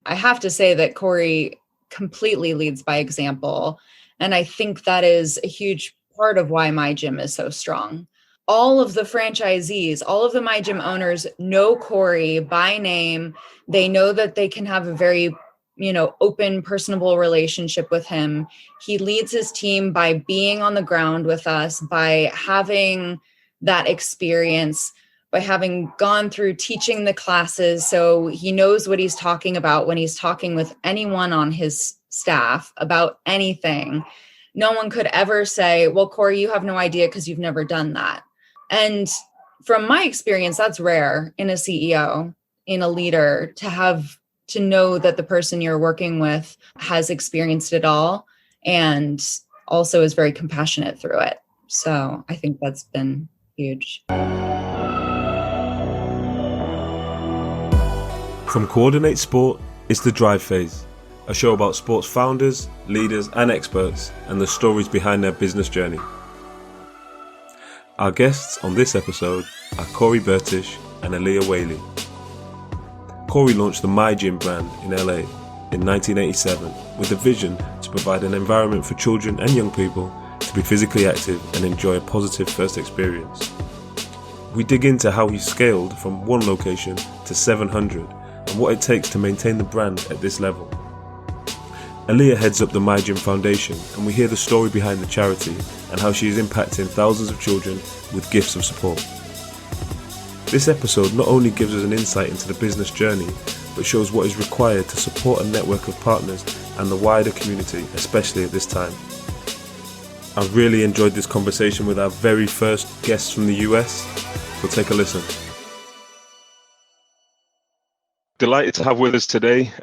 I have to say that Cory completely leads by example. And I think that is a huge part of why my gym is so strong. All of the franchisees, all of the My Gym owners know Cory by name. They know that they can have a very, open, personable relationship with him. He leads his team by being on the ground with us, by having that experience, by having gone through teaching the classes. So he knows what he's talking about when he's talking with anyone on his staff about anything. No one could ever say, well, Cory, you have no idea because you've never done that. And from my experience, that's rare in a CEO, in a leader, to know that the person you're working with has experienced it all and also is very compassionate through it. So I think that's been huge. From Coordinate Sport, it's The Drive Phase, a show about sports founders, leaders and experts and the stories behind their business journey. Our guests on this episode are Cory Bertisch and Aleah Whaley. Cory launched the My Gym brand in LA in 1987 with a vision to provide an environment for children and young people to be physically active and enjoy a positive first experience. We dig into how he scaled from one location to 700 and what it takes to maintain the brand at this level. Aleah heads up the My Gym Foundation, and we hear the story behind the charity and how she is impacting thousands of children with gifts of support. This episode not only gives us an insight into the business journey, but shows what is required to support a network of partners and the wider community, especially at this time. I really enjoyed this conversation with our very first guests from the US, so take a listen. Delighted to have with us today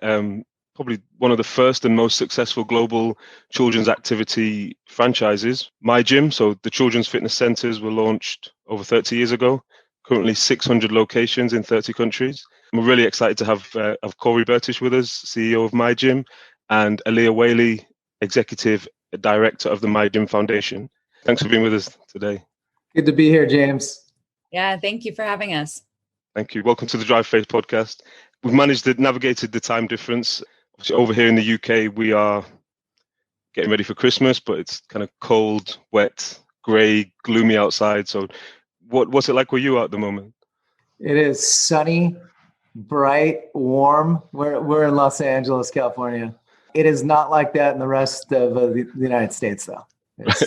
probably one of the first and most successful global children's activity franchises, My Gym. So the children's fitness centers were launched over 30 years ago, currently 600 locations in 30 countries. We're really excited to have Cory Bertisch with us, CEO of My Gym, and Aleah Whaley, Executive Director of the My Gym Foundation. Thanks for being with us today. Good to be here, James. Yeah, thank you for having us. Thank you. Welcome to the Drive Phase podcast. We've managed to navigate the time difference. Over here in the UK, we are getting ready for Christmas, but it's kind of cold, wet, grey, gloomy outside. So what's it like where you are at the moment? It is sunny, bright, warm. We're in Los Angeles, California. It is not like that in the rest of the United States, though. It's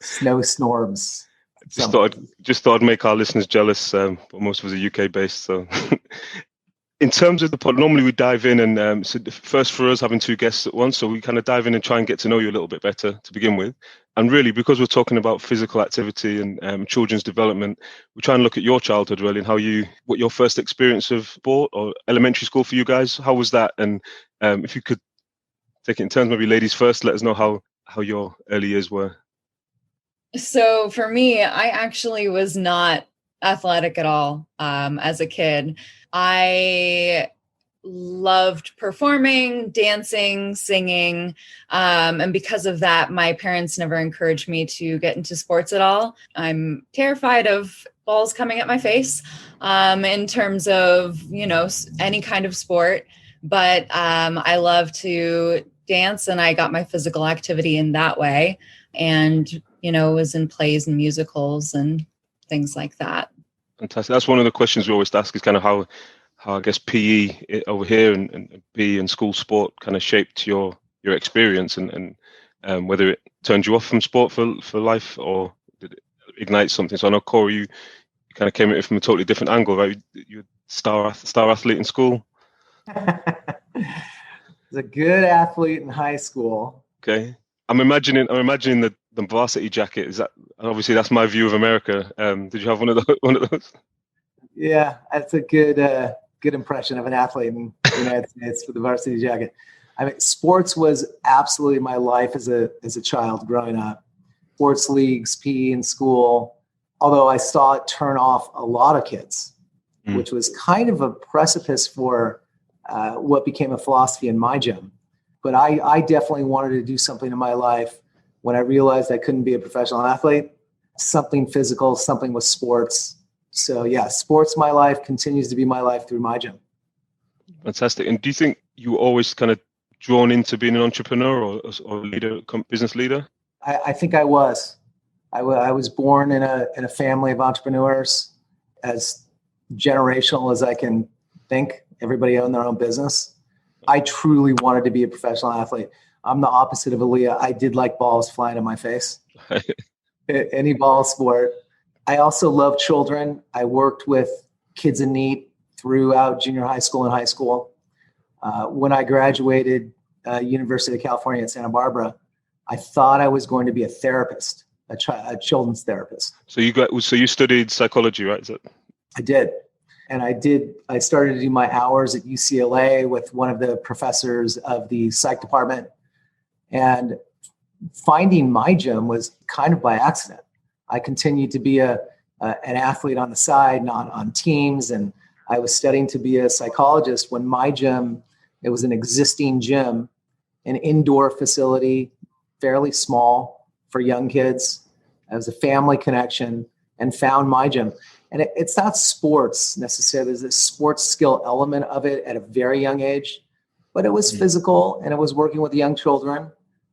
snow storms. Just thought I'd make our listeners jealous, but most of us are UK based. So in terms of the pod, normally we dive in and so first for us having two guests at once, so we kind of dive in and try and get to know you a little bit better to begin with. And really, because we're talking about physical activity and children's development, we try and look at your childhood really and what your first experience of sport or elementary school for you guys, how was that? And if you could take it in turns, maybe ladies first, let us know how your early years were. So for me, I actually was not athletic at all as a kid. I loved performing, dancing, singing. And because of that, my parents never encouraged me to get into sports at all. I'm terrified of balls coming at my face in terms of, any kind of sport. But I love to dance and I got my physical activity in that way. And, was in plays and musicals and things like that. Fantastic. That's one of the questions we always ask is kind of how I guess PE over here and PE and school sport kind of shaped your experience and whether it turned you off from sport for life or did it ignite something. So I know, Cory, you kind of came at it from a totally different angle, right? You're a star athlete in school. I was a good athlete in high school. Okay. I'm imagining the varsity jacket. Is that obviously that's my view of America? Did you have one of those? Yeah, that's a good impression of an athlete in the United States with the varsity jacket. I mean, sports was absolutely my life as a child growing up. Sports leagues, PE in school. Although I saw it turn off a lot of kids, which was kind of a precipice for what became a philosophy in My Gym. But I definitely wanted to do something in my life when I realized I couldn't be a professional athlete, something physical, something with sports. So yeah, sports, my life continues to be my life through My Gym. Fantastic. And do you think you were always kind of drawn into being an entrepreneur or leader, business leader? I think I was. I was born in a family of entrepreneurs, as generational as I can think. Everybody owned their own business. I truly wanted to be a professional athlete. I'm the opposite of Aleah. I did like balls flying in my face. Any ball sport. I also love children. I worked with kids in need throughout junior high school and high school. When I graduated University of California at Santa Barbara, I thought I was going to be a therapist, a children's therapist. So you studied psychology, right? I did. And I started to do my hours at UCLA with one of the professors of the psych department. And finding my gym was kind of by accident. I continued to be an athlete on the side, not on teams. And I was studying to be a psychologist when my gym, it was an existing gym, an indoor facility, fairly small for young kids. It was a family connection, and found my gym. And it's not sports necessarily. There's a sports skill element of it at a very young age, but it was physical, and it was working with young children,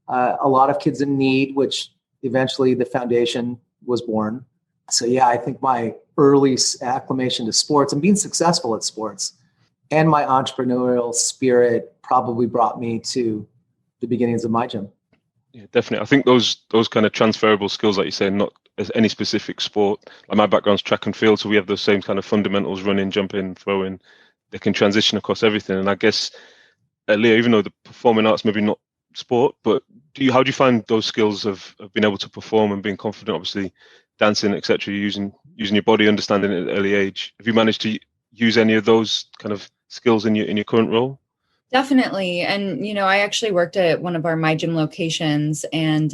a lot of kids in need, which eventually the foundation was born. So yeah, I think my early acclimation to sports and being successful at sports and my entrepreneurial spirit probably brought me to the beginnings of my gym. Yeah, definitely. I think those kind of transferable skills, like you say, not as any specific sport. Like my background's track and field, so we have those same kind of fundamentals: running, jumping, throwing. They can transition across everything. And I guess, Aleah, even though the performing arts maybe not sport, but how do you find those skills of being able to perform and being confident? Obviously, dancing, etc. Using your body, understanding it at an early age. Have you managed to use any of those kind of skills in your current role? Definitely. And, I actually worked at one of our My Gym locations, and,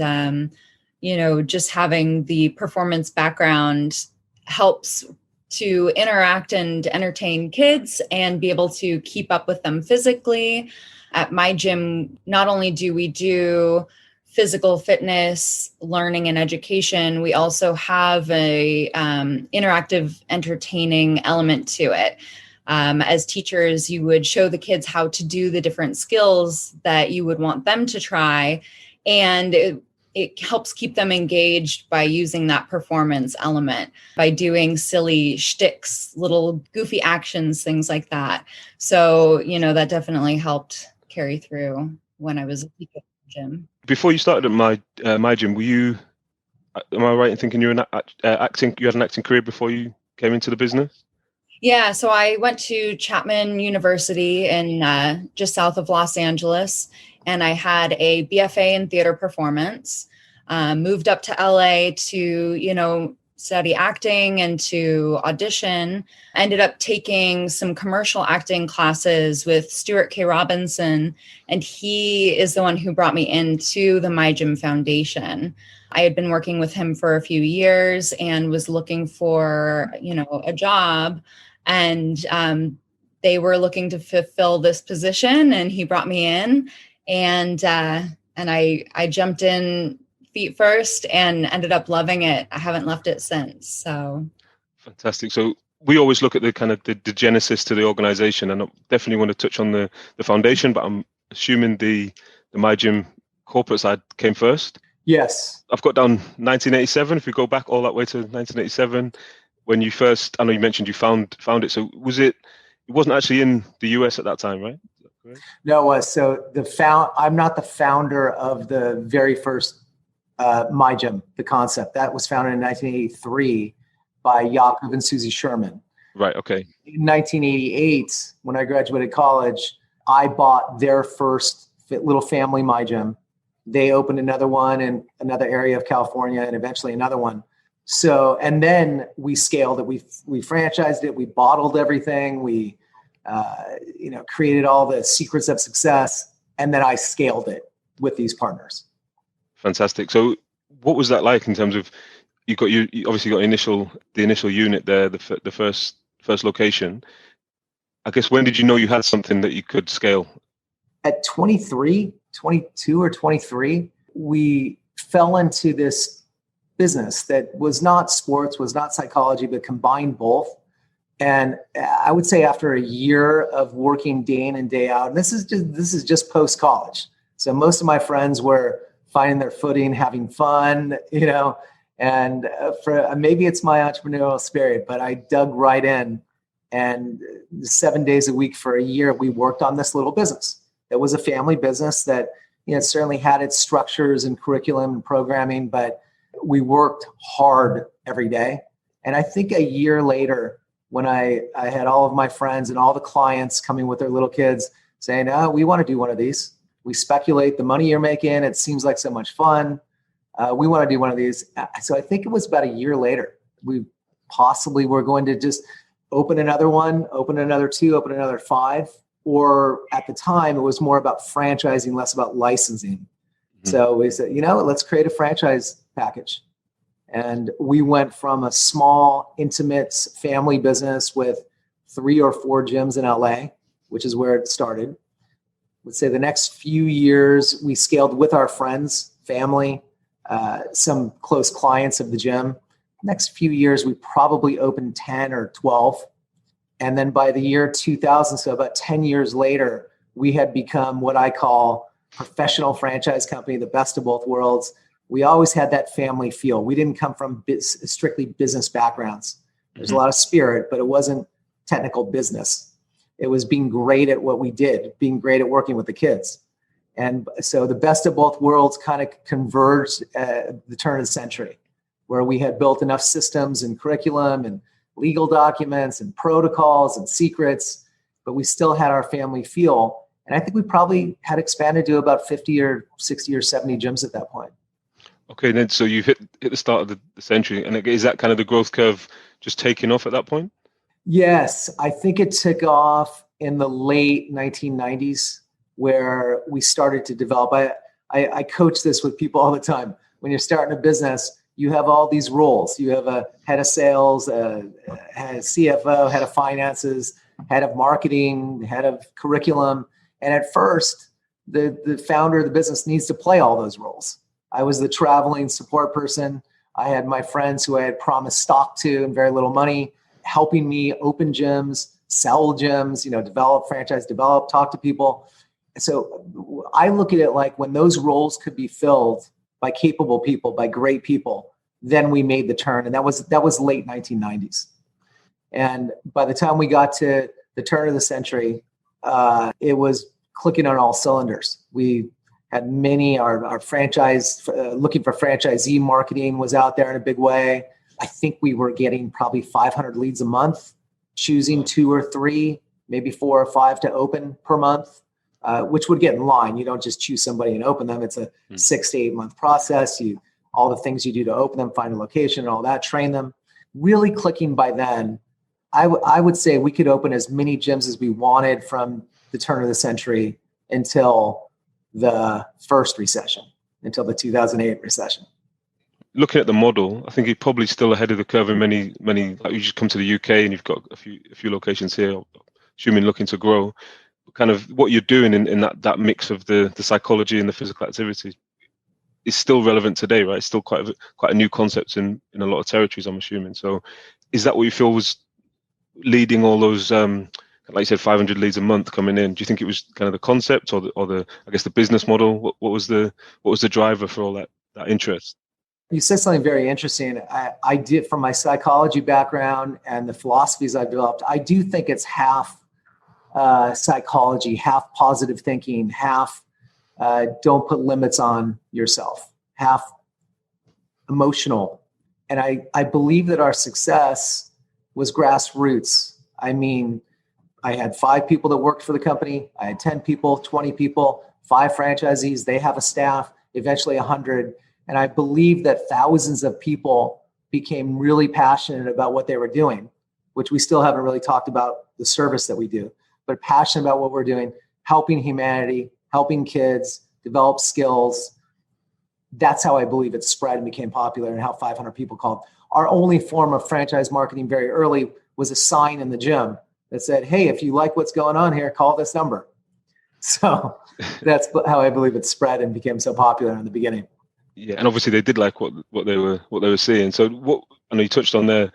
just having the performance background helps to interact and entertain kids and be able to keep up with them physically. At My Gym, not only do we do physical fitness, learning, and education, we also have a interactive, entertaining element to it. As teachers, you would show the kids how to do the different skills that you would want them to try. And it helps keep them engaged by using that performance element, by doing silly shticks, little goofy actions, things like that. So, that definitely helped carry through when I was at the gym. Before you started at my gym, am I right in thinking you had an acting career before you came into the business? Yeah, so I went to Chapman University in just south of Los Angeles, and I had a BFA in theater performance. Moved up to LA to, study acting and to audition. Ended up taking some commercial acting classes with Stuart K. Robinson, and he is the one who brought me into the My Gym Foundation. I had been working with him for a few years and was looking for, a job. And they were looking to fulfill this position, and he brought me in, and I jumped in feet first and ended up loving it. I haven't left it since. So fantastic. So we always look at the kind of the genesis to the organization, and I definitely want to touch on the foundation, but I'm assuming the My Gym corporate side came first. Yes. I've got down 1987. If we go back all that way to 1987, when you first, I know you mentioned you found it. So it wasn't actually in the US at that time, right? No, it was. So I'm not the founder of the very first My Gym, the concept. That was founded in 1983 by Yaakov and Susie Sherman. Right, okay. In 1988, when I graduated college, I bought their first little family My Gym. They opened another one in another area of California, and eventually another one. So, and then we scaled it. We franchised it. We bottled everything. We, created all the secrets of success, and then I scaled it with these partners. Fantastic. So, what was that like in terms of you obviously got the initial unit there, the first location. I guess when did you know you had something that you could scale? At 22 or 23, we fell into this business that was not sports, was not psychology, but combined both. And I would say after a year of working day in and day out, and this is just post-college. So most of my friends were finding their footing, having fun, and for maybe it's my entrepreneurial spirit, but I dug right in, and 7 days a week for a year, we worked on this little business. It was a family business that, it certainly had its structures and curriculum and programming, but we worked hard every day. And I think a year later, when I had all of my friends and all the clients coming with their little kids saying, "Oh, we want to do one of these. We speculate the money you're making. It seems like so much fun. We want to do one of these." So I think it was about a year later, we possibly were going to just open another one, open another 2, open another 5. Or at the time, it was more about franchising, less about licensing. Mm-hmm. So we said, let's create a franchise package. And we went from a small, intimate family business with 3 or 4 gyms in LA, which is where it started. Let's say the next few years, we scaled with our friends, family, some close clients of the gym. Next few years, we probably opened 10 or 12. And then by the year 2000, so about 10 years later, we had become what I call professional franchise company, the best of both worlds. We always had that family feel. We didn't come from strictly business backgrounds. There's a lot of spirit, but it wasn't technical business. It was being great at what we did, being great at working with the kids. And so the best of both worlds kind of converged at the turn of the century, where we had built enough systems and curriculum and legal documents and protocols and secrets, but we still had our family feel. And I think we probably had expanded to about 50 or 60 or 70 gyms at that point. Okay, then so you hit the start of the century, and is that kind of the growth curve just taking off at that point? Yes, I think it took off in the late 1990s, where we started to develop. I coach this with people all the time. When you're starting a business, you have all these roles. You have a head of sales, a CFO, head of finances, head of marketing, head of curriculum. And at first, the founder of the business needs to play all those roles. I was the traveling support person. I had my friends who I had promised stock to and very little money, helping me open gyms, sell gyms, develop, franchise, talk to people. So I look at it like when those roles could be filled by capable people, by great people, then we made the turn. And that was late 1990s. And by the time we got to the turn of the century, it was clicking on all cylinders. We had our franchise, looking for franchisee marketing was out there in a big way. I think we were getting probably 500 leads a month, choosing 2 or 3, maybe 4 or 5 to open per month, which would get in line. You don't just choose somebody and open them. It's a 6 to 8 month process. All the things you do to open them, find a location and all that, train them. Really clicking by then, I would say we could open as many gyms as we wanted from the turn of the century until the first recession, until the 2008 recession. Looking at the model, I think you're probably still ahead of the curve in many. Like you just come to the UK and you've got a few locations here, assuming looking to grow. Kind of what you're doing in that mix of the psychology and the physical activity is still relevant today, right? It's still quite a new concept in a lot of territories, I'm assuming. So, is that what you feel was leading all those? Like you said, 500 leads a month coming in. Do you think it was kind of the concept or the I guess the business model? What was the driver for all that interest? You said something very interesting. I did, from my psychology background and the philosophies I've developed, I do think it's half psychology, half positive thinking, half don't put limits on yourself, half emotional. And I believe that our success was grassroots. I mean, I had 5 people that worked for the company. I had 10 people, 20 people, 5 franchisees. They have a staff, eventually 100. And I believe that thousands of people became really passionate about what they were doing, which we still haven't really talked about the service that we do, but passionate about what we're doing, helping humanity, helping kids develop skills. That's how I believe it spread and became popular, and how 500 people called. Our only form of franchise marketing very early was a sign in the gym that said, "Hey, if you like what's going on here, call this number." So that's how I believe it spread and became so popular in the beginning. Yeah, and obviously they did like what they were seeing. So what I know you touched on there,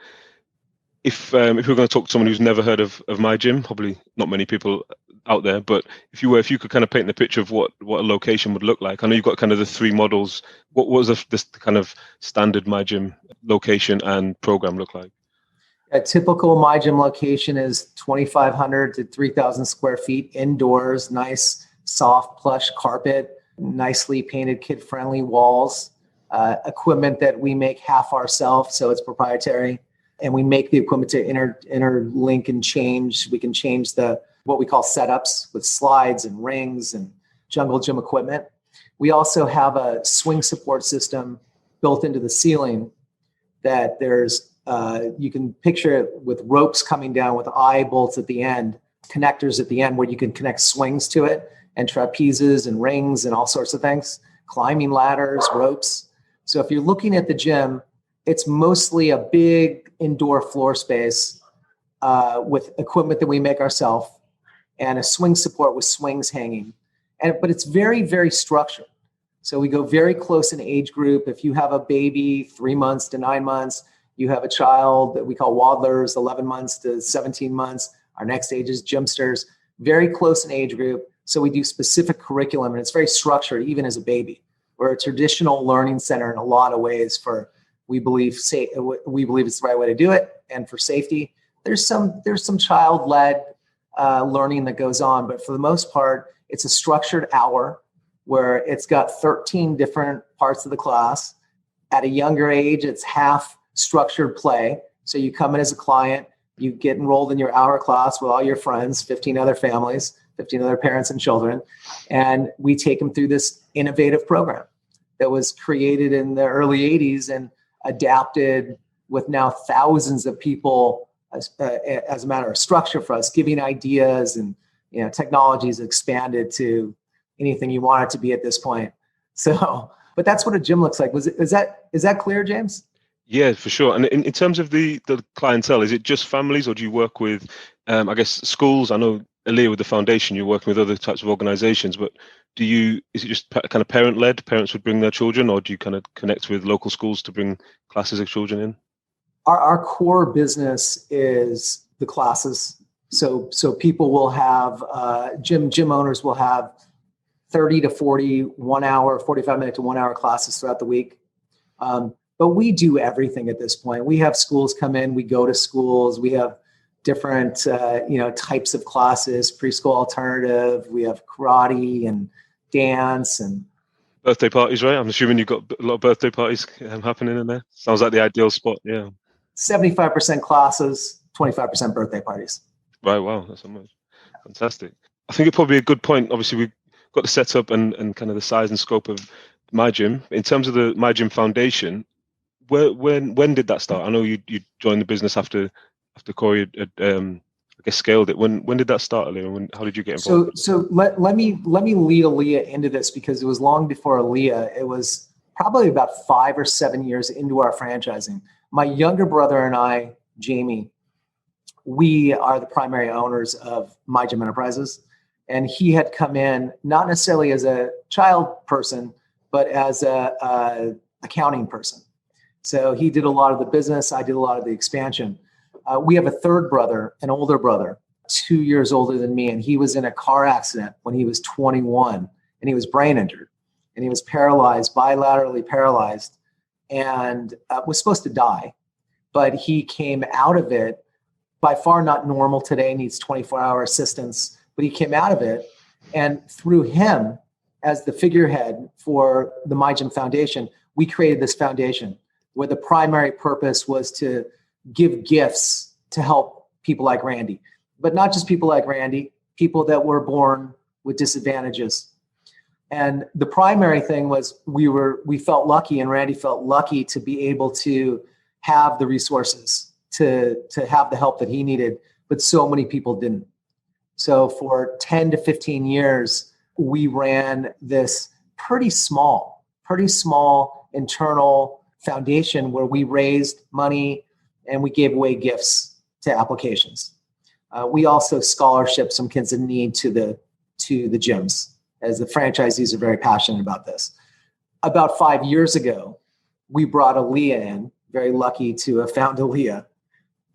if we're going to talk to someone who's never heard of my gym, probably not many people out there, but if you could kind of paint the picture of what a location would look like. I know you've got kind of the three models. What was the kind of standard my gym location and program look like? A typical my gym location is 2,500 to 3,000 square feet indoors, nice, soft, plush carpet, nicely painted, kid-friendly walls, equipment that we make half ourselves, so it's proprietary. And we make the equipment to interlink and change. We can change what we call setups with slides and rings and jungle gym equipment. We also have a swing support system built into the ceiling that you can picture it with ropes coming down with eye bolts at the end, connectors at the end where you can connect swings to it, and trapezes and rings and all sorts of things, climbing ladders, ropes. So if you're looking at the gym, it's mostly a big indoor floor space with equipment that we make ourselves and a swing support with swings hanging. But it's very, very structured. So we go very close in age group. If you have a baby, 3 months to 9 months, you have a child that we call waddlers, 11 months to 17 months. Our next age is gymsters, very close in age group. So we do specific curriculum, and it's very structured, even as a baby. We're a traditional learning center in a lot of ways we believe it's the right way to do it. And for safety, there's some child-led learning that goes on, but for the most part, it's a structured hour where it's got 13 different parts of the class. At a younger age, it's half structured play. So you come in as a client, you get enrolled in your hour class with all your friends, 15 other families, 15 other parents and children, and we take them through this innovative program that was created in the early 80s and adapted with now thousands of people as a matter of structure for us, giving ideas, and technology's expanded to anything you want it to be at this point. So, but that's what a gym looks like. Is that clear, James? Yeah, for sure. And in terms of the clientele, is it just families, or do you work with, I guess, schools? I know, Aleah, with the foundation, you're working with other types of organizations, but is it just kind of parent-led? Parents would bring their children, or do you kind of connect with local schools to bring classes of children in? Our core business is the classes. So people will have, gym owners will have 30 to 40 1 hour, 45-minute to 1 hour classes throughout the week. But we do everything at this point. We have schools come in, we go to schools, we have different types of classes, preschool alternative, we have karate and dance and birthday parties, right? I'm assuming you've got a lot of birthday parties happening in there. Sounds like the ideal spot, yeah. 75% classes, 25% birthday parties. Right, wow, that's amazing. Fantastic. I think it's probably a good point. Obviously, we've got the setup and kind of the size and scope of my gym. In terms of the My Gym Foundation, when did that start? I know you joined the business after Cory had, I guess, scaled it. When did that start, Aleah? How did you get involved? So let me lead Aleah into this, because it was long before Aleah. It was probably about 5 or 7 years into our franchising. My younger brother and I, Jamie, we are the primary owners of My Gym Enterprises, and he had come in not necessarily as a child person, but as a accounting person. So he did a lot of the business. I did a lot of the expansion. We have a third brother, an older brother, 2 years older than me, and he was in a car accident when he was 21, and he was brain injured, and he was paralyzed, bilaterally paralyzed, and was supposed to die. But he came out of it, by far not normal today, needs 24-hour assistance, but he came out of it, and through him, as the figurehead for the My Gym Foundation, we created this foundation where the primary purpose was to give gifts to help people like Randy, but not just people like Randy, people that were born with disadvantages. And the primary thing was we felt lucky, and Randy felt lucky to be able to have the resources to have the help that he needed, but so many people didn't. So for 10 to 15 years, we ran this pretty small internal foundation where we raised money and we gave away gifts to applications. We also scholarship some kids in need to the gyms, as the franchisees are very passionate about this. About 5 years ago, we brought Aleah in, very lucky to have found Aleah.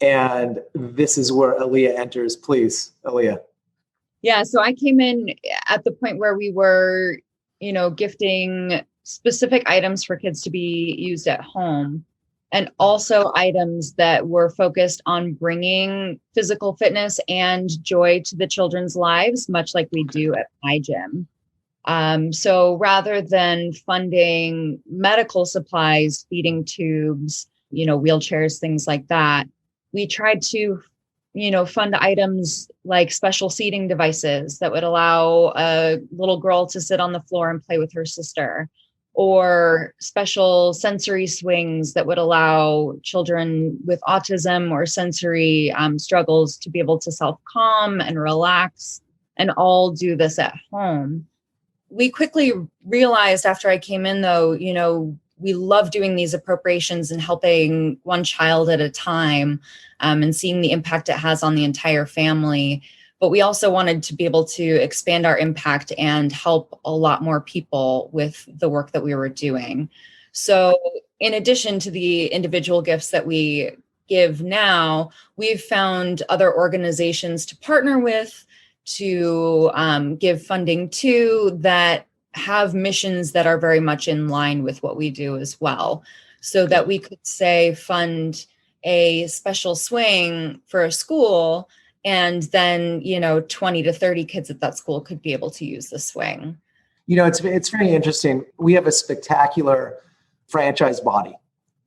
And this is where Aleah enters. Please, Aleah. Yeah, so I came in at the point where we were, gifting specific items for kids to be used at home, and also items that were focused on bringing physical fitness and joy to the children's lives, much like we do at my gym. So rather than funding medical supplies, feeding tubes, wheelchairs, things like that, we tried to fund items like special seating devices that would allow a little girl to sit on the floor and play with her sister, or special sensory swings that would allow children with autism or sensory struggles to be able to self-calm and relax and all do this at home. We quickly realized after I came in, though, we love doing these appropriations and helping one child at a time, and seeing the impact it has on the entire family. But we also wanted to be able to expand our impact and help a lot more people with the work that we were doing. So in addition to the individual gifts that we give now, we've found other organizations to partner with, to give funding to, that have missions that are very much in line with what we do as well. So that we could say fund a special swing for a school, and then 20 to 30 kids at that school could be able to use the swing. It's very interesting. We have a spectacular franchise body.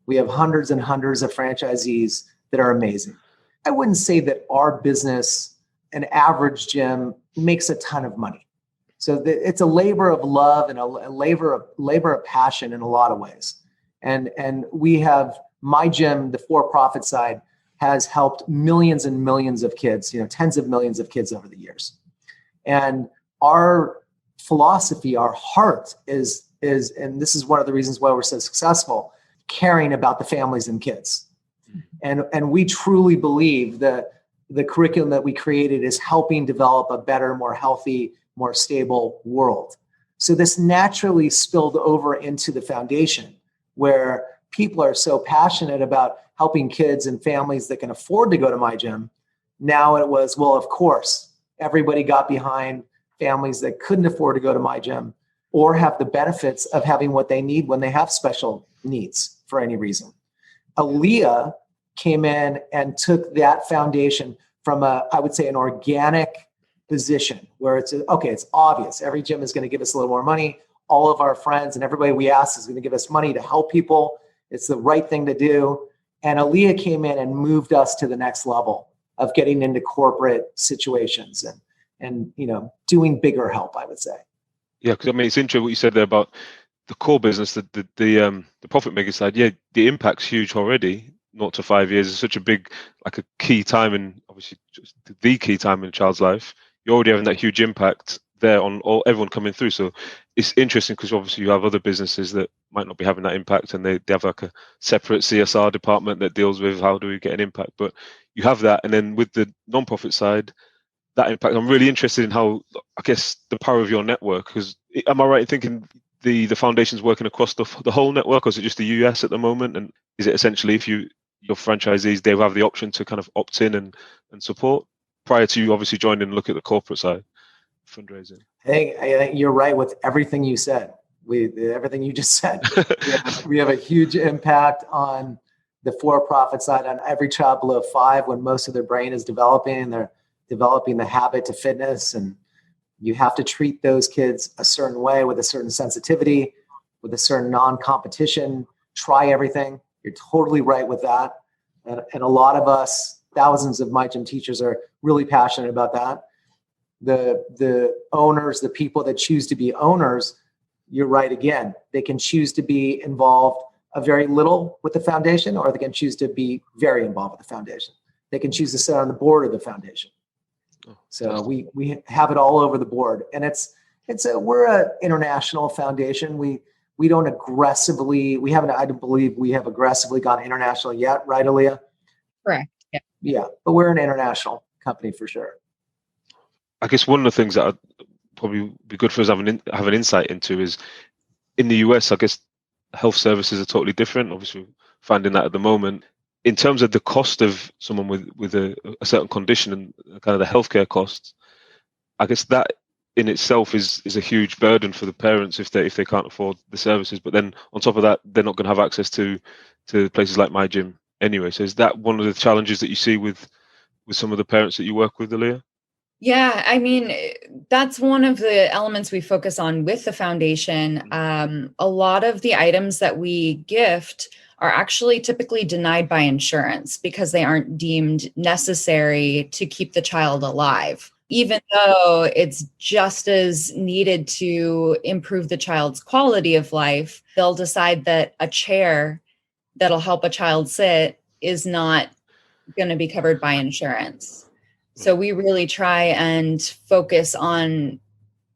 We have hundreds and hundreds of franchisees that are amazing. I wouldn't say that our business, an average gym, makes a ton of money. So it's a labor of love and a labor of passion in a lot of ways. And we have my gym, the for-profit side, has helped millions and millions of kids, tens of millions of kids over the years. And our philosophy, our heart is, and this is one of the reasons why we're so successful, caring about the families and kids. And we truly believe that the curriculum that we created is helping develop a better, more healthy, more stable world. So this naturally spilled over into the foundation, where people are so passionate about helping kids and families that can afford to go to my gym. Now it was, well, of course, everybody got behind families that couldn't afford to go to my gym or have the benefits of having what they need when they have special needs for any reason. Aleah came in and took that foundation from I would say, an organic position where it's obvious. Every gym is going to give us a little more money. All of our friends and everybody we ask is going to give us money to help people. It's the right thing to do. And Aleah came in and moved us to the next level of getting into corporate situations and doing bigger help, I would say. Yeah, because it's interesting what you said there about the core business, the profit making side. Yeah, the impact's huge already. 0 to 5 years is such a big, like a key time, and obviously just the key time in a child's life. You're already having that huge impact there on everyone coming through. So it's interesting because obviously you have other businesses that might not be having that impact, and they have like a separate CSR department that deals with how do we get an impact. But you have that, and then with the non-profit side, that impact. I'm really interested in how, I guess, the power of your network. Because am I right in thinking the foundation's working across the whole network, or is it just the US at the moment? And is it essentially if your franchisees, they have the option to kind of opt in and support prior to you obviously joining and look at the corporate side fundraising? I think you're right with everything you said. Everything you just said. we have a huge impact on the for-profit side on every child below 5 when most of their brain is developing. They're developing the habit to fitness, and you have to treat those kids a certain way with a certain sensitivity, with a certain non-competition, try everything. You're totally right with that. And a lot of us, thousands of my gym teachers are really passionate about that. The owners, the people that choose to be owners, you're right again. They can choose to be involved a very little with the foundation, or they can choose to be very involved with the foundation. They can choose to sit on the board of the foundation. So we have it all over the board. And we're an international foundation. We don't aggressively, I don't believe we have aggressively gone international yet, right, Aleah? Correct. Yeah. Yeah, but we're an international company for sure. I guess one of the things that I'd probably be good for us to have an insight into is in the US, I guess health services are totally different. Obviously, finding that at the moment, in terms of the cost of someone with a certain condition and kind of the healthcare costs, I guess that in itself is a huge burden for the parents if they can't afford the services. But then on top of that, they're not going to have access to places like my gym anyway. So is that one of the challenges that you see with some of the parents that you work with, Aleah? Yeah, I mean, that's one of the elements we focus on with the foundation. A lot of the items that we gift are actually typically denied by insurance because they aren't deemed necessary to keep the child alive, even though it's just as needed to improve the child's quality of life. They'll decide that a chair that'll help a child sit is not going to be covered by insurance. So we really try and focus on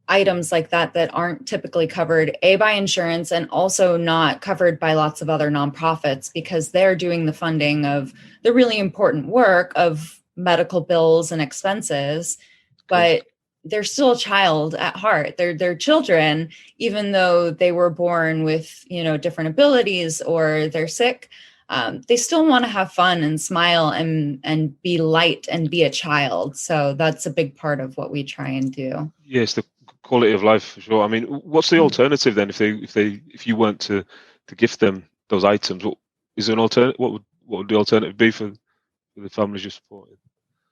items like that aren't typically covered, by insurance, and also not covered by lots of other nonprofits, because they're doing the funding of the really important work of medical bills and expenses, but they're still a child at heart. They're children, even though they were born with, different abilities or they're sick. They still want to have fun and smile and be light and be a child. So that's a big part of what we try and do. Yes, the quality of life for sure. I mean, what's the alternative then if you weren't to gift them those items? What is there an alternative? What would the alternative be for the families you're supporting?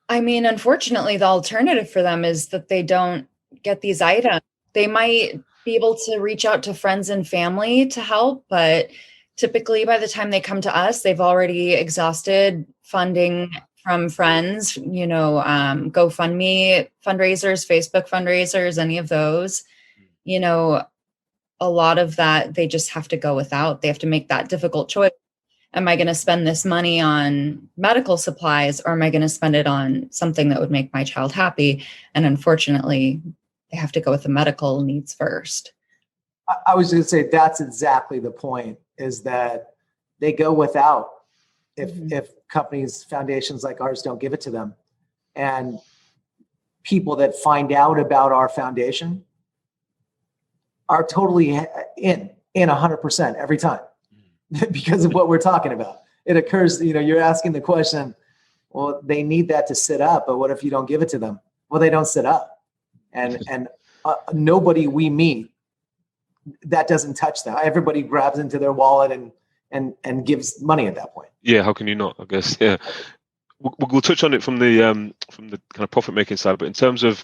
I mean, unfortunately, the alternative for them is that they don't get these items. They might be able to reach out to friends and family to help, but typically by the time they come to us, they've already exhausted funding from friends, GoFundMe fundraisers, Facebook fundraisers, any of those. A lot of that, they just have to go without. They have to make that difficult choice. Am I going to spend this money on medical supplies, or am I going to spend it on something that would make my child happy? And unfortunately, they have to go with the medical needs first. I was going to say that's exactly the point, is that they go without if companies, foundations like ours don't give it to them. And people that find out about our foundation are totally in 100% every time because of what we're talking about. It occurs, you're asking the question, well, they need that to sit up, but what if you don't give it to them? Well, they don't sit up. And nobody we meet, that doesn't touch them. Everybody grabs into their wallet and gives money at that point. Yeah, how can you not? I guess. Yeah, we'll touch on it from the kind of profit making side, but in terms of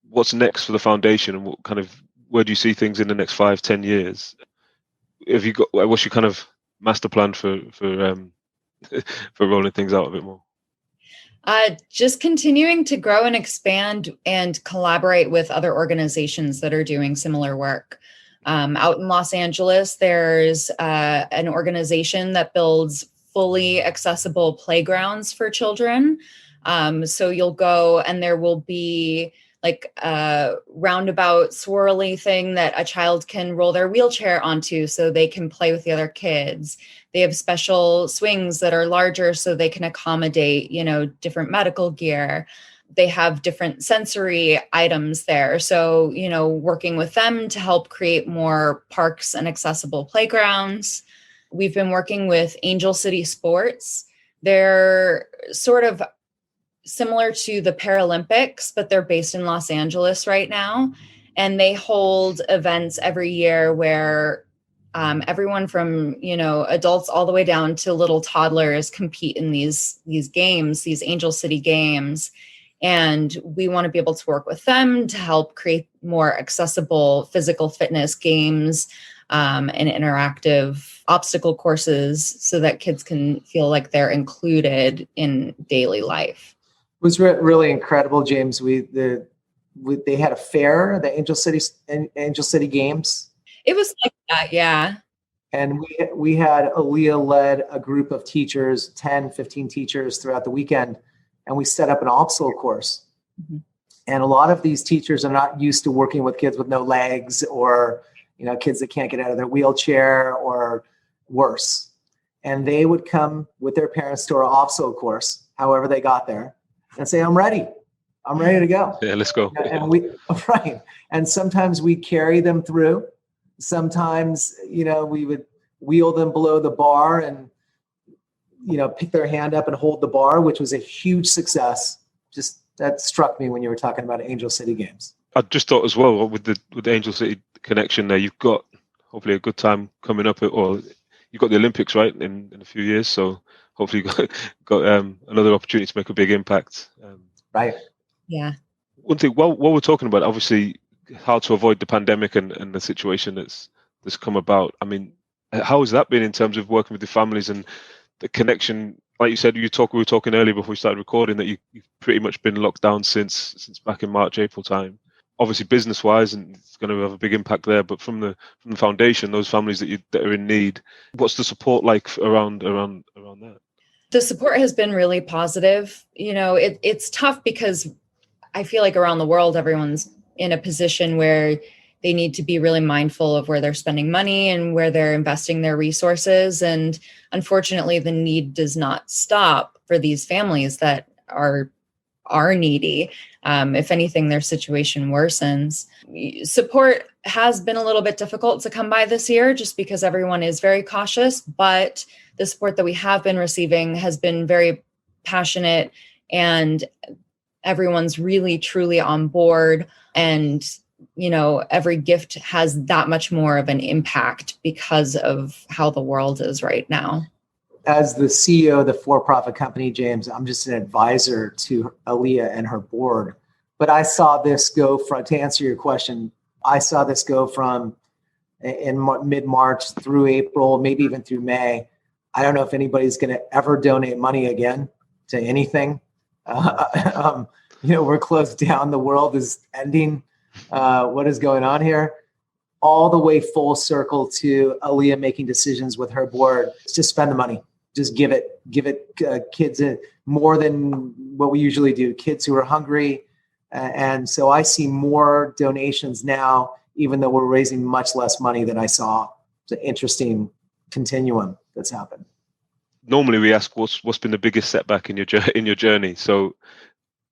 what's next for the foundation and where do you see things in the next 5-10 years? What's your kind of master plan for rolling things out a bit more? Just continuing to grow and expand and collaborate with other organizations that are doing similar work. Out in Los Angeles, there's an organization that builds fully accessible playgrounds for children. So you'll go and there will be like a roundabout swirly thing that a child can roll their wheelchair onto so they can play with the other kids. They have special swings that are larger so they can accommodate, different medical gear. They have different sensory items there. So, working with them to help create more parks and accessible playgrounds. We've been working with Angel City Sports. They're sort of similar to the Paralympics, but they're based in Los Angeles right now. And they hold events every year where everyone from, adults all the way down to little toddlers compete in these games, these Angel City games. And we want to be able to work with them to help create more accessible physical fitness games and interactive obstacle courses so that kids can feel like they're included in daily life. It was really incredible, James. They had a fair, the Angel City Games. It was like that, yeah. And we had Aleah led a group of teachers, 10, 15 teachers throughout the weekend. And we set up an obstacle course. Mm-hmm. And a lot of these teachers are not used to working with kids with no legs or, kids that can't get out of their wheelchair or worse. And they would come with their parents to our obstacle course, however they got there, and say, I'm ready to go. Yeah, let's go. Right. And sometimes we carry them through. Sometimes, we would wheel them below the bar and pick their hand up and hold the bar, which was a huge success. Just that struck me when you were talking about Angel City Games. I just thought as well with the Angel City connection there, you've got hopefully a good time coming up, or you've got the Olympics right in a few years, so hopefully you got another opportunity to make a big impact. Right. Yeah. One thing, while we're talking about obviously how to avoid the pandemic and the situation that's come about, I mean, how has that been in terms of working with the families and the connection? Like you said, we were talking earlier before we started recording that you've pretty much been locked down since back in March, April time. Obviously, business-wise, and it's going to have a big impact there. But from the foundation, those families that are in need, what's the support like around that? The support has been really positive. It's tough because I feel like around the world, everyone's in a position where they need to be really mindful of where they're spending money and where they're investing their resources. And unfortunately, the need does not stop for these families that are needy. If anything, their situation worsens. Support has been a little bit difficult to come by this year just because everyone is very cautious, but the support that we have been receiving has been very passionate, and everyone's really truly on board. And every gift has that much more of an impact because of how the world is right now. As the CEO of the for-profit company, James, I'm just an advisor to Aleah and her board. But I saw this go from, to answer your question, I saw this go from in mid-March through April, maybe even through May. I don't know if anybody's going to ever donate money again to anything. We're closed down. The world is ending. What is going on here? All the way full circle to Aleah making decisions with her board. Just spend the money. Just give it kids more than what we usually do. Kids who are hungry. And so I see more donations now, even though we're raising much less money than I saw. It's an interesting continuum that's happened. Normally we ask what's been the biggest setback in your journey. So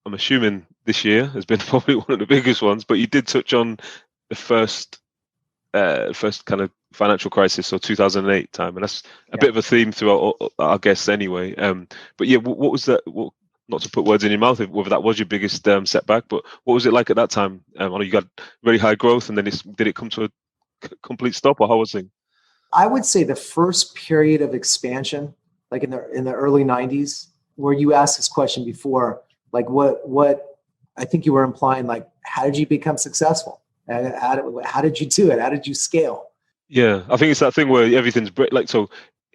I'm assuming this year has been probably one of the biggest ones, but you did touch on the first kind of financial crisis, so 2008 time, and that's a bit of a theme throughout our guests anyway. But yeah, what was that? Not to put words in your mouth, whether that was your biggest setback, but what was it like at that time? I know you got very high growth, and then did it come to a complete stop, or how was it? I would say the first period of expansion, like in the early 90s, where you asked this question before, like what I think you were implying, like, how did you become successful? How did you do it? How did you scale? Yeah, I think it's that thing where everything's so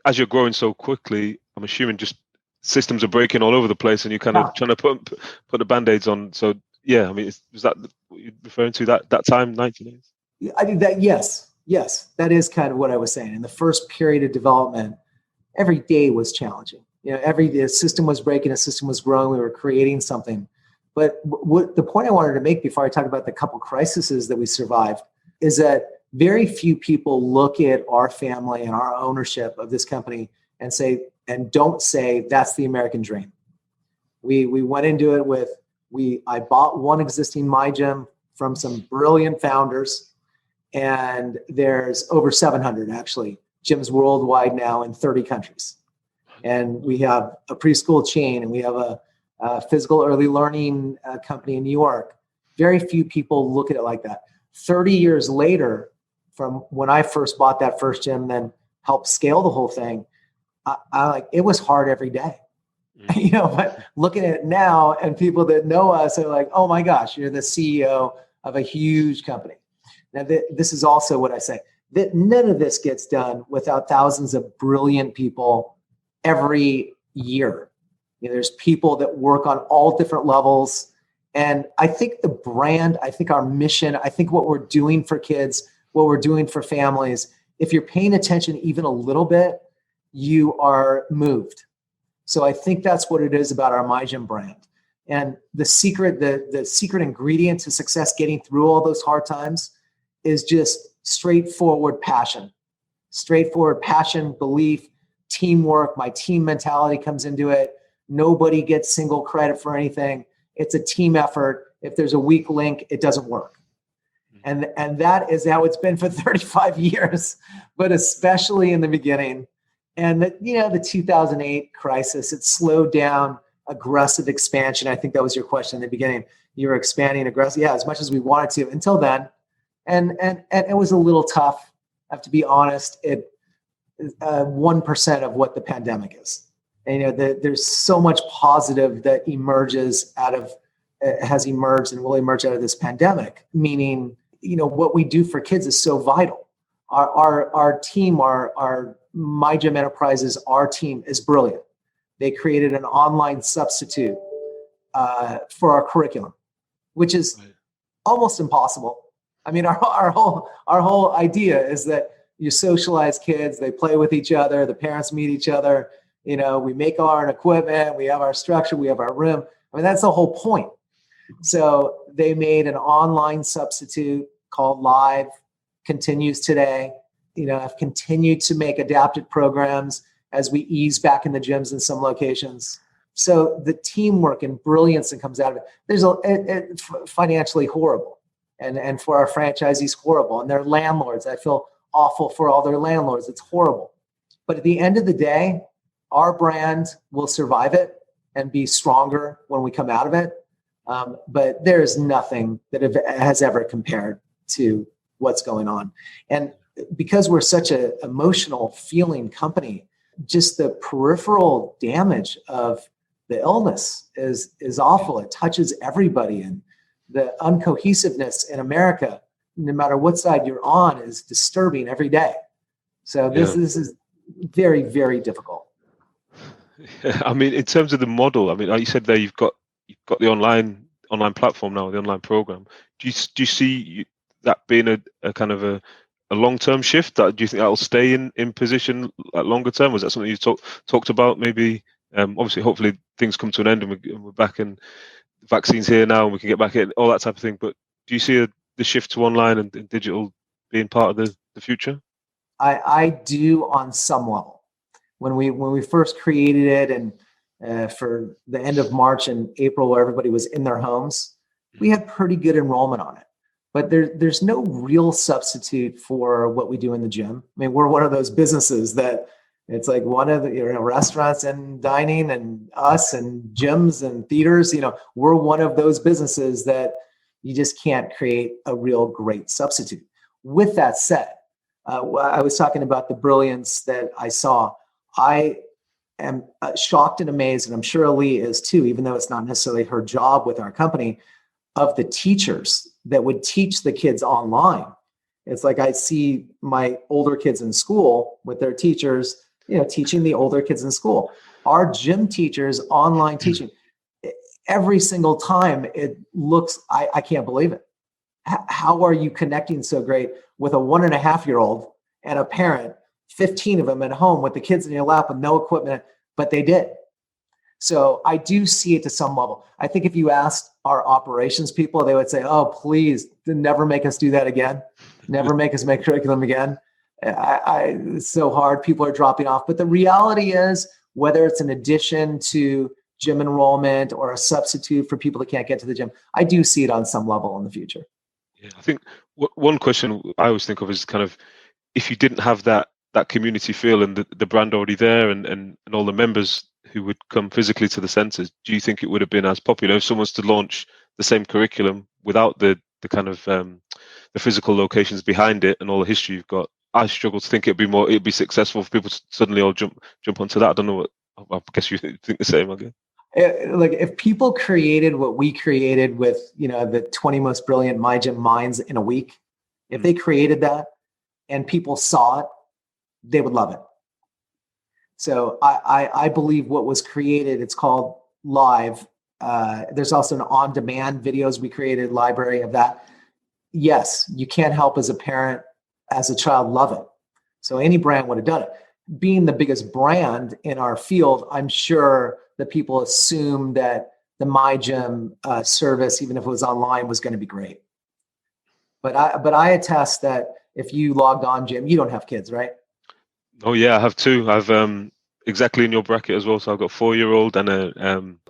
as you're growing so quickly, I'm assuming just systems are breaking all over the place, and you're kind of trying to put the band-aids on. So yeah, I mean, was that what you're referring to that time, 1980s? I think that yes, that is kind of what I was saying. In the first period of development, every day was challenging. Every day a system was breaking, a system was growing. We were creating something. But what the point I wanted to make before I talk about the couple crises that we survived is that very few people look at our family and our ownership of this company and don't say that's the American dream. We went into it with I bought one existing My Gym from some brilliant founders, and there's over 700 actually gyms worldwide now in 30 countries, and we have a preschool chain, and we have a physical early learning company in New York. Very few people look at it like that. 30 years later, from when I first bought that first gym, then helped scale the whole thing, it was hard every day. But looking at it now, and people that know us are like, oh my gosh, you're the CEO of a huge company. Now, this is also what I say, that none of this gets done without thousands of brilliant people every year. There's people that work on all different levels. And I think the brand, I think our mission, I think what we're doing for kids, what we're doing for families, if you're paying attention even a little bit, you are moved. So I think that's what it is about our My Gym brand. And the secret ingredient to success getting through all those hard times is just straightforward passion, belief, teamwork. My team mentality comes into it. Nobody gets single credit for anything. It's a team effort. If there's a weak link, it doesn't work. And that is how it's been for 35 years, but especially in the beginning. And the 2008 crisis, it slowed down aggressive expansion. I think that was your question in the beginning. You were expanding aggressive, as much as we wanted to until then. And it was a little tough. I have to be honest. It 1% of what the pandemic is. And there's so much positive that has emerged and will emerge out of this pandemic. Meaning, what we do for kids is so vital. Our team, our My Gym Enterprises, our team is brilliant. They created an online substitute for our curriculum, which is almost impossible. I mean, our whole idea is that you socialize kids, they play with each other, the parents meet each other. We make our own equipment, we have our structure, we have our room. I mean, that's the whole point. So they made an online substitute called Live, continues today. I've continued to make adapted programs as we ease back in the gyms in some locations. So the teamwork and brilliance that comes out of it, it's financially horrible. And for our franchisees, horrible. And their landlords, I feel awful for all their landlords. It's horrible. But at the end of the day, our brand will survive it and be stronger when we come out of it. But there is nothing that has ever compared to what's going on. And because we're such an emotional feeling company, just the peripheral damage of the illness is awful. It touches everybody. And the uncohesiveness in America, no matter what side you're on, is disturbing every day. So this is very, very difficult. Yeah, I mean, in terms of the model, I mean, like you said there, you've got the online platform now, the online program. Do you see that being a kind of a long-term shift? Do you think that will stay in position longer term? Was that something you talked about? Maybe, obviously, hopefully things come to an end and we're back and vaccines here now and we can get back in, all that type of thing. But do you see the shift to online and digital being part of the future? I do on some level. When we first created it and for the end of March and April, where everybody was in their homes, we had pretty good enrollment on it. But there's no real substitute for what we do in the gym. I mean, we're one of those businesses that it's like one of the restaurants and dining and us and gyms and theaters. We're one of those businesses that you just can't create a real great substitute. With that said, I was talking about the brilliance that I saw. I am shocked and amazed, and I'm sure Aleah is too, even though it's not necessarily her job with our company, of the teachers that would teach the kids online. It's like I see my older kids in school with their teachers, teaching the older kids in school. Our gym teachers online teaching. Every single time it looks, I can't believe it. How are you connecting so great with a 1.5-year-old and a parent, 15 of them at home with the kids in your lap with no equipment, but they did. So I do see it to some level. I think if you asked our operations people, they would say, oh, please never make us do that again. Never make us make curriculum again. It's so hard. People are dropping off. But the reality is, whether it's an addition to gym enrollment or a substitute for people that can't get to the gym, I do see it on some level in the future. Yeah, I think one question I always think of is kind of, if you didn't have that community feel and the brand already there and all the members who would come physically to the centres, do you think it would have been as popular if someone was to launch the same curriculum without the kind of the physical locations behind it and all the history you've got? I struggle to think it'd be successful for people to suddenly all jump onto that. I don't know I guess you think the same again. Like if people created what we created with, the 20 most brilliant My Gym minds in a week, if they created that and people saw it, they would love it. So I believe what was created, it's called Live. There's also an on-demand videos we created, library of that. Yes, you can't help as a parent, as a child, love it. So any brand would have done it. Being the biggest brand in our field, I'm sure that people assume that the My Gym service, even if it was online, was going to be great. But I attest that if you logged on, Jim, you don't have kids, right? Oh yeah, I have two. I've exactly in your bracket as well. So I've got a 4-year-old and a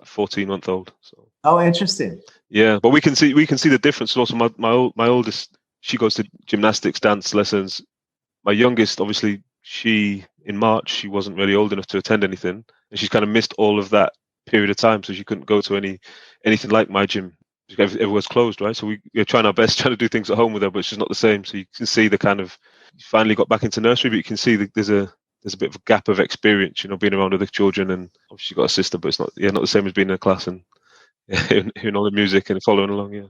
14-month-old. So. Oh, interesting. Yeah, but we can see the difference. Also, my oldest, she goes to gymnastics, dance lessons. My youngest, obviously, she in March, she wasn't really old enough to attend anything, and she's kind of missed all of that period of time, so she couldn't go to anything like my gym. Everywhere's closed, right? So we're trying our best, trying to do things at home with her, but it's just not the same. So you can see the kind of, you finally got back into nursery, but you can see that there's a bit of a gap of experience, being around other children, and obviously she's got a sister, but it's not the same as being in a class and hearing all the music and following along. Yeah.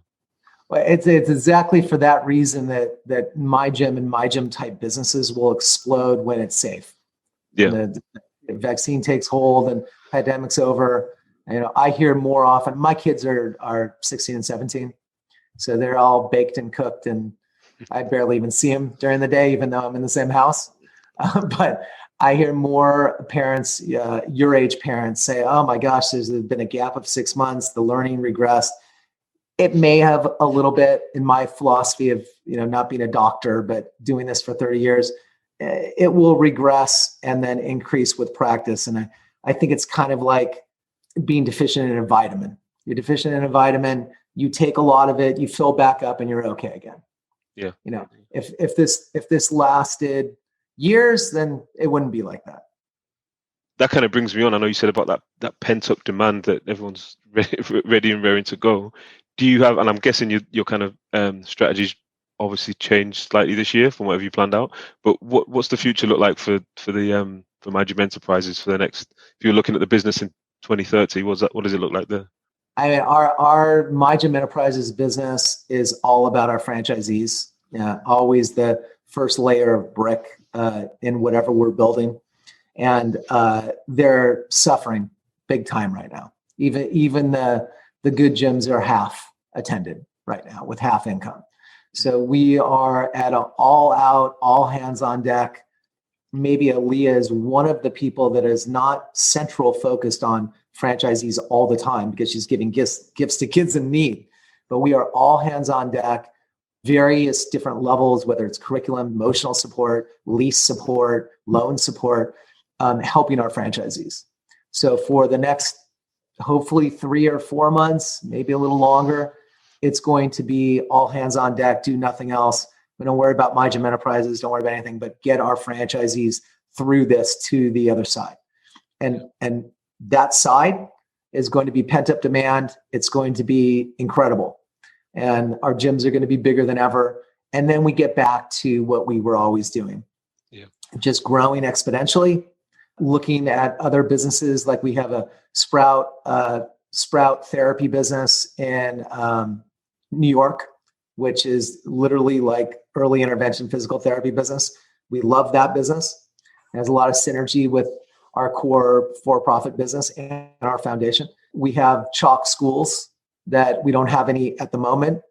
Well, it's exactly for that reason that my gym and my gym type businesses will explode when it's safe. Yeah. The vaccine takes hold and pandemic's over. I hear more often, my kids are 16 and 17, so they're all baked and cooked, and I barely even see them during the day, even though I'm in the same house. But I hear more parents, your age parents, say, oh my gosh, there's been a gap of 6 months, the learning regressed. It may have a little bit, in my philosophy of, not being a doctor, but doing this for 30 years, it will regress and then increase with practice. And I think it's kind of like being deficient in a vitamin. You're deficient in a vitamin, you take a lot of it, you fill back up, and you're okay again. Yeah. If this lasted years, then it wouldn't be like that. That kind of brings me on. I know you said about that pent up demand that everyone's ready and raring to go. Do you have, and I'm guessing your kind of strategies obviously changed slightly this year from whatever you planned out, but what's the future look like for My Gym Enterprises for the next, if you're looking at the business in 2030, what does it look like there? I mean, our My Gym Enterprises business is all about our franchisees. Always the first layer of brick in whatever we're building, and they're suffering big time right now. Even the good gyms are half attended right now with half income. So we are at an all out, all hands on deck. Maybe Aleah is one of the people that is not central focused on franchisees all the time because she's giving gifts to kids in need. But we are all hands on deck, various different levels, whether it's curriculum, emotional support, lease support, loan support, helping our franchisees. So for the next, hopefully 3 or 4 months, maybe a little longer, it's going to be all hands on deck, do nothing else. We don't worry about My Gym Enterprises, don't worry about anything, but get our franchisees through this to the other side. And that side is going to be pent up demand. It's going to be incredible. And our gyms are going to be bigger than ever. And then we get back to what we were always doing. Yeah. Just growing exponentially, looking at other businesses, like we have a Sprout therapy business in New York, which is literally like early intervention physical therapy business. We love that business. It has a lot of synergy with our core for-profit business and our foundation. We have chalk schools that we don't have any at the moment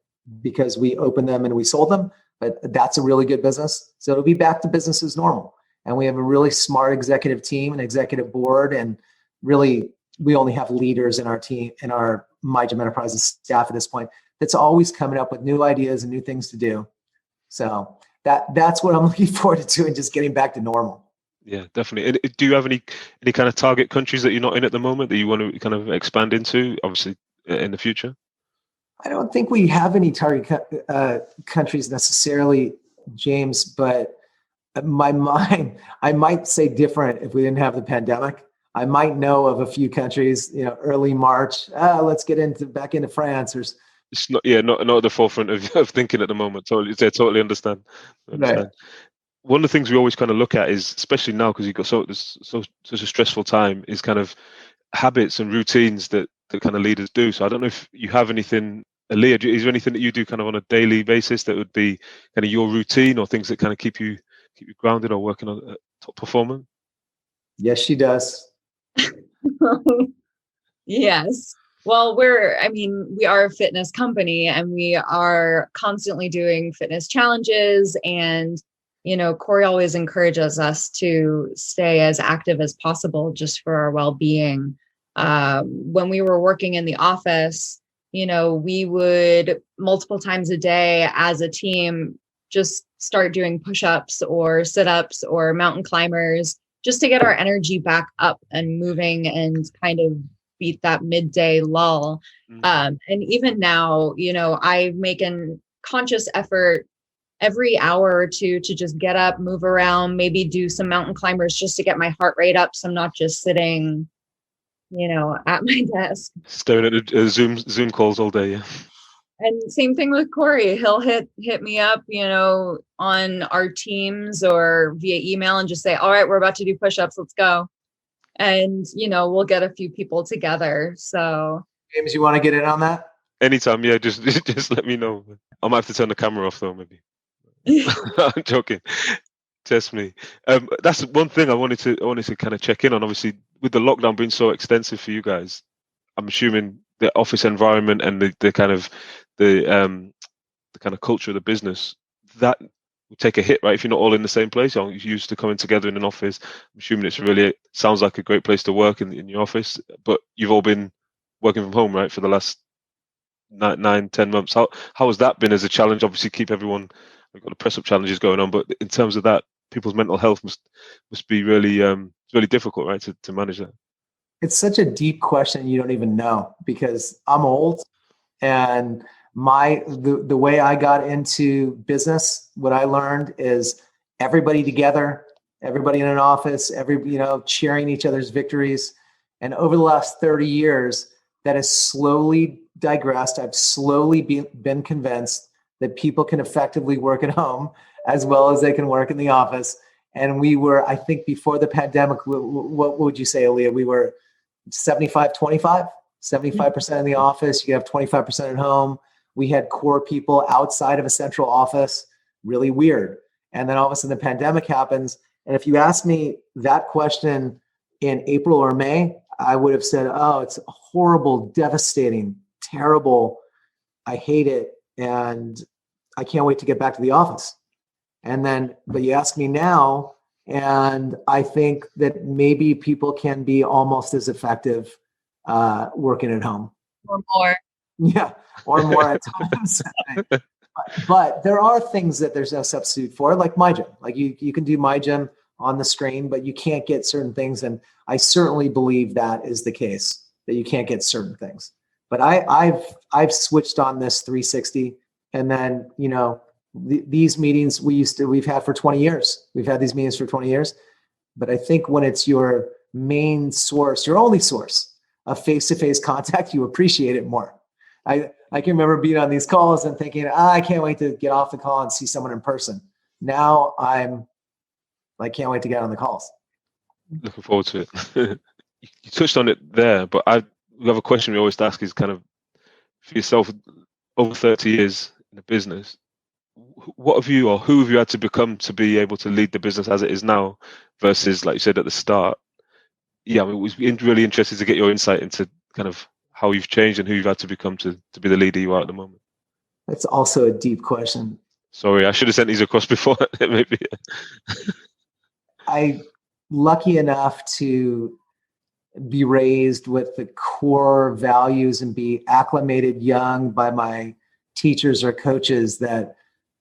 because we opened them and we sold them, but that's a really good business. So it'll be back to business as normal. And we have a really smart executive team and executive board, and really we only have leaders in our team, in our My Gym Enterprises staff at this point, that's always coming up with new ideas and new things to do. So that's what I'm looking forward to doing, just getting back to normal. Yeah, definitely. And do you have any kind of target countries that you're not in at the moment that you want to kind of expand into, obviously, in the future? I don't think we have any target countries necessarily, James, but my mind, I might say different if we didn't have the pandemic. I might know of a few countries, early March, let's get back into France. It's not at the forefront of thinking at the moment. Totally understand. Right. One of the things we always kind of look at is, especially now because you've got such a stressful time, is kind of habits and routines that kind of leaders do. So I don't know if you have anything, Aleah, is there anything that you do kind of on a daily basis that would be kind of your routine, or things that kind of keep you grounded or working on top performance? Yes, she does. Yes. Well, we are a fitness company, and we are constantly doing fitness challenges, and Cory always encourages us to stay as active as possible just for our well-being. When we were working in the office, we would multiple times a day as a team just start doing push-ups or sit-ups or mountain climbers just to get our energy back up and moving and kind of beat that midday lull. And even now, I make a conscious effort every hour or two to just get up, move around, maybe do some mountain climbers just to get my heart rate up. So I'm not just sitting, at my desk. Staring at the Zoom calls all day. Yeah. And same thing with Cory. He'll hit me up, on our Teams or via email and just say, all right, we're about to do push-ups. Let's go. And, we'll get a few people together. So James, you want to get in on that? Anytime. Yeah. Just let me know. I might have to turn the camera off though, maybe. I'm joking. Test me. That's one thing I wanted to kind of check in on. Obviously, with the lockdown being so extensive for you guys, I'm assuming the office environment and the kind of culture of the business that would take a hit, right? If you're not all in the same place, you're used to coming together in an office. I'm assuming sounds like a great place to work in your office, but you've all been working from home, right, for the last 9-10 months. How has that been as a challenge? Obviously, keep everyone. We've got the press up challenges going on, but in terms of that, people's mental health must be really really difficult, right, to manage that. It's such a deep question you don't even know, because I'm old, and the way I got into business, what I learned is everybody together, everybody in an office, cheering each other's victories. And over the last 30 years, that has slowly digressed. I've slowly been convinced that people can effectively work at home as well as they can work in the office. And we were, I think before the pandemic, what would you say, Aleah? We were 75-25, 75% in the office. You have 25% at home. We had core people outside of a central office, really weird. And then all of a sudden the pandemic happens. And if you asked me that question in April or May, I would have said, oh, it's horrible, devastating, terrible. I hate it. And I can't wait to get back to the office. But you ask me now, and I think that maybe people can be almost as effective working at home. Or more. Yeah, or more at times. But there are things that there's no substitute for, like my gym. Like you can do my gym on the screen, but you can't get certain things. And I certainly believe that is the case, that you can't get certain things. But I've switched on this 360, and then these meetings we've had for 20 years. We've had these meetings for 20 years. But I think when it's your main source, your only source of face-to-face contact, you appreciate it more. I can remember being on these calls and thinking, I can't wait to get off the call and see someone in person. Now I can't wait to get on the calls. Looking forward to it. You touched on it there, but we have a question we always ask is kind of for yourself, over 30 years in the business, what have you or who have you had to become to be able to lead the business as it is now versus, like you said at the start? Yeah, I mean, we'd be really interested to get your insight into kind of how you've changed and who you've had to become to be the leader you are at the moment. That's also a deep question. Sorry, I should have sent these across before. Maybe. I'm lucky enough to be raised with the core values and be acclimated young by my teachers or coaches that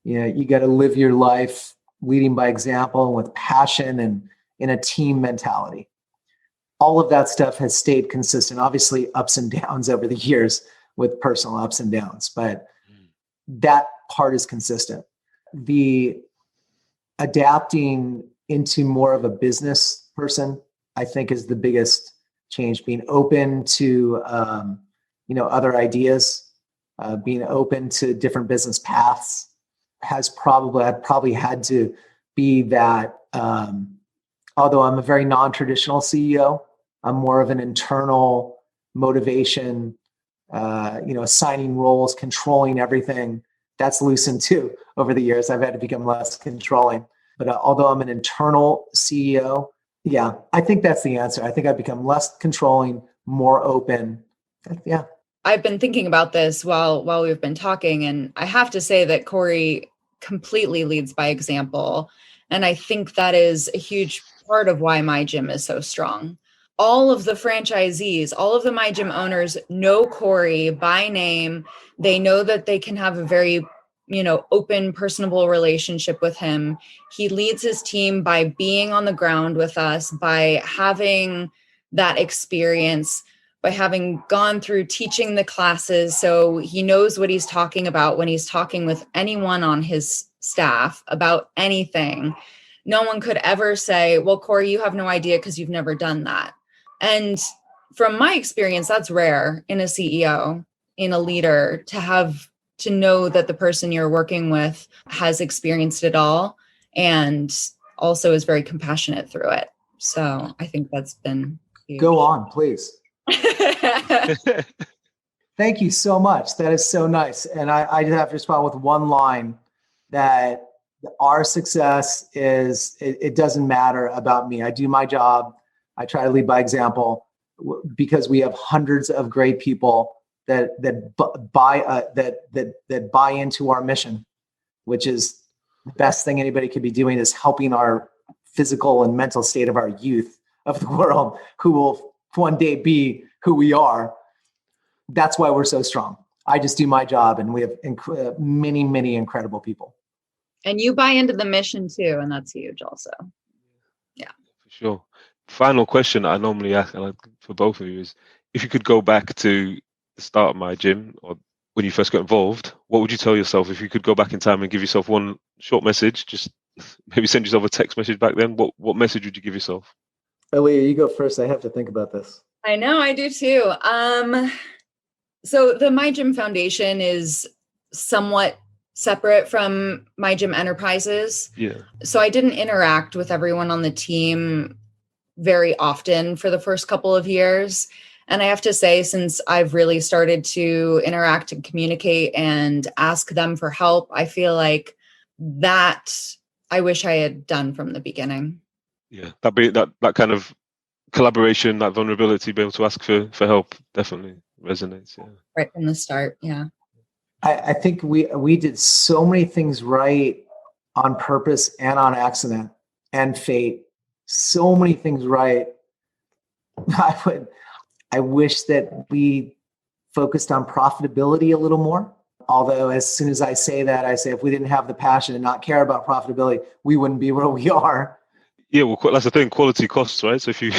you got to live your life leading by example and with passion and in a team mentality. All of that stuff has stayed consistent. Obviously, ups and downs over the years with personal ups and downs, but that part is consistent. The adapting into more of a business person, I think, is the biggest change. Being open to other ideas, being open to different business paths I've probably had to be that. Although I'm a very non-traditional CEO, I'm more of an internal motivation, assigning roles, controlling everything. That's loosened too over the years. I've had to become less controlling. But although I'm an internal CEO, yeah, I think that's the answer. I think I've become less controlling, more open. Yeah. I've been thinking about this while we've been talking, and I have to say that Cory completely leads by example. And I think that is a huge part of why my gym is so strong. All of the franchisees, all of the my gym owners know Cory by name. They know that they can have a very, open, personable relationship with him. He leads his team by being on the ground with us, by having that experience, by having gone through teaching the classes. So he knows what he's talking about when he's talking with anyone on his staff about anything, no one could ever say, well, Cory, you have no idea because you've never done that. And from my experience, that's rare in a CEO, in a leader, to know that the person you're working with has experienced it all and also is very compassionate through it. So I think that's been huge. Go on, please. Thank you so much. That is so nice. And I just have to respond with one line, that our success is, it doesn't matter about me. I do my job. I try to lead by example, because we have hundreds of great people that buy into our mission, which is the best thing anybody could be doing, is helping our physical and mental state of our youth of the world, who will one day be who we are. That's why we're so strong. I just do my job, and we have many, many incredible people. And you buy into the mission too, and that's huge also. Yeah. For sure. Final question I normally ask for both of you is, if you could go back to the start of My Gym, or when you first got involved, what would you tell yourself if you could go back in time and give yourself one short message? Just maybe send yourself a text message back then. What message would you give yourself? Aleah, you go first. I have to think about this. I know, I do too. So the My Gym Foundation is somewhat separate from My Gym Enterprises. Yeah. So I didn't interact with everyone on the team very often for the first couple of years. And I have to say, since I've really started to interact and communicate and ask them for help, I feel like that I wish I had done from the beginning. Yeah, that kind of collaboration, that vulnerability, be able to ask for help, definitely resonates. Yeah. Right from the start. Yeah. I think we did so many things right on purpose and on accident and fate. So many things right. I wish that we focused on profitability a little more. Although as soon as I say that, I say if we didn't have the passion and not care about profitability, we wouldn't be where we are. Yeah, well, that's the thing. Quality costs, right? So if you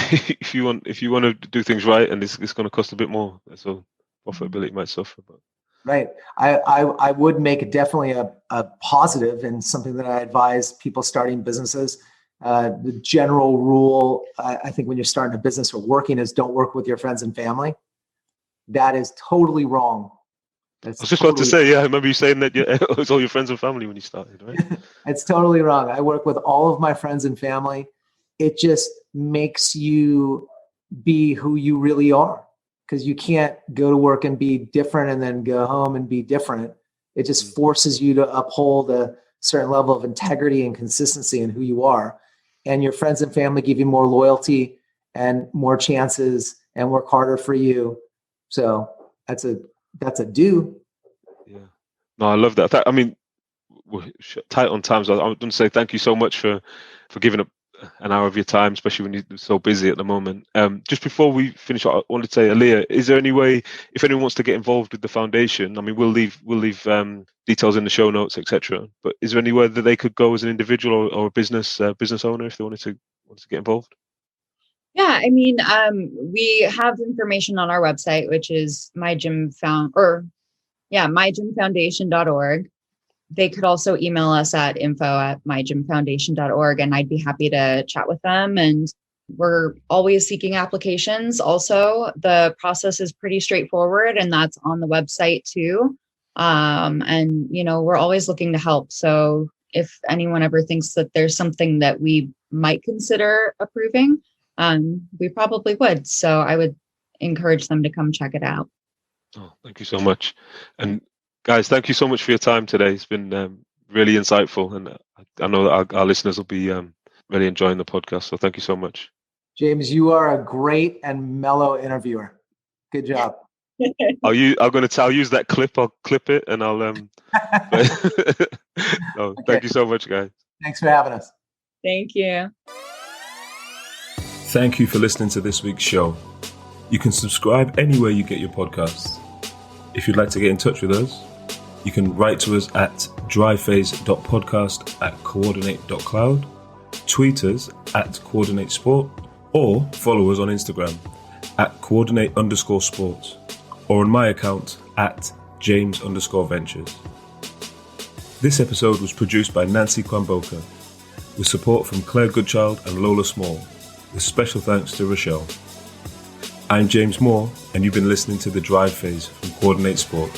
want to do things right, and it's going to cost a bit more, so profitability might suffer. But right, I would make definitely a positive, and something that I advise people starting businesses. The general rule, I think, when you're starting a business or working, is don't work with your friends and family. That is totally wrong. I was just about to say, yeah, I remember you saying that it was all your friends and family when you started, right? It's totally wrong. I work with all of my friends and family. It just makes you be who you really are, because you can't go to work and be different and then go home and be different. It just forces you to uphold a certain level of integrity and consistency in who you are. And your friends and family give you more loyalty and more chances and work harder for you. So that's a do. Yeah. No, I love that. I mean, we're tight on time, so I want to say thank you so much for giving up an hour of your time, especially when you're so busy at the moment. Just before we finish, I wanted to say, Aleah, is there any way, if anyone wants to get involved with the foundation, I mean, we'll leave details in the show notes, etc. But is there anywhere that they could go as an individual or a business owner if they wanted to get involved? Yeah, I mean, we have information on our website, which is mygymfoundation.org. They could also email us at info@mygymfoundation.org, and I'd be happy to chat with them. And we're always seeking applications. Also, the process is pretty straightforward, and that's on the website too. And, we're always looking to help. So if anyone ever thinks that there's something that we might consider approving, we probably would. So I would encourage them to come check it out. Oh, thank you so much. And guys, thank you so much for your time today. It's been really insightful, and I know that our listeners will be really enjoying the podcast. So thank you so much. James, you are a great and mellow interviewer. Good job. I'll use that clip. I'll clip it, and I'll. Okay. Thank you so much, guys. Thanks for having us. Thank you. Thank you for listening to this week's show. You can subscribe anywhere you get your podcasts. If you'd like to get in touch with us, you can write to us at dryphase.podcast@coordinate.cloud, tweet us at coordinatesport, or follow us on Instagram at coordinate_sports, or on my account at James_Ventures. This episode was produced by Nancy Kwamboka, with support from Claire Goodchild and Lola Small, with special thanks to Rochelle. I'm James Moore, and you've been listening to The Drive Phase from Coordinate Sport.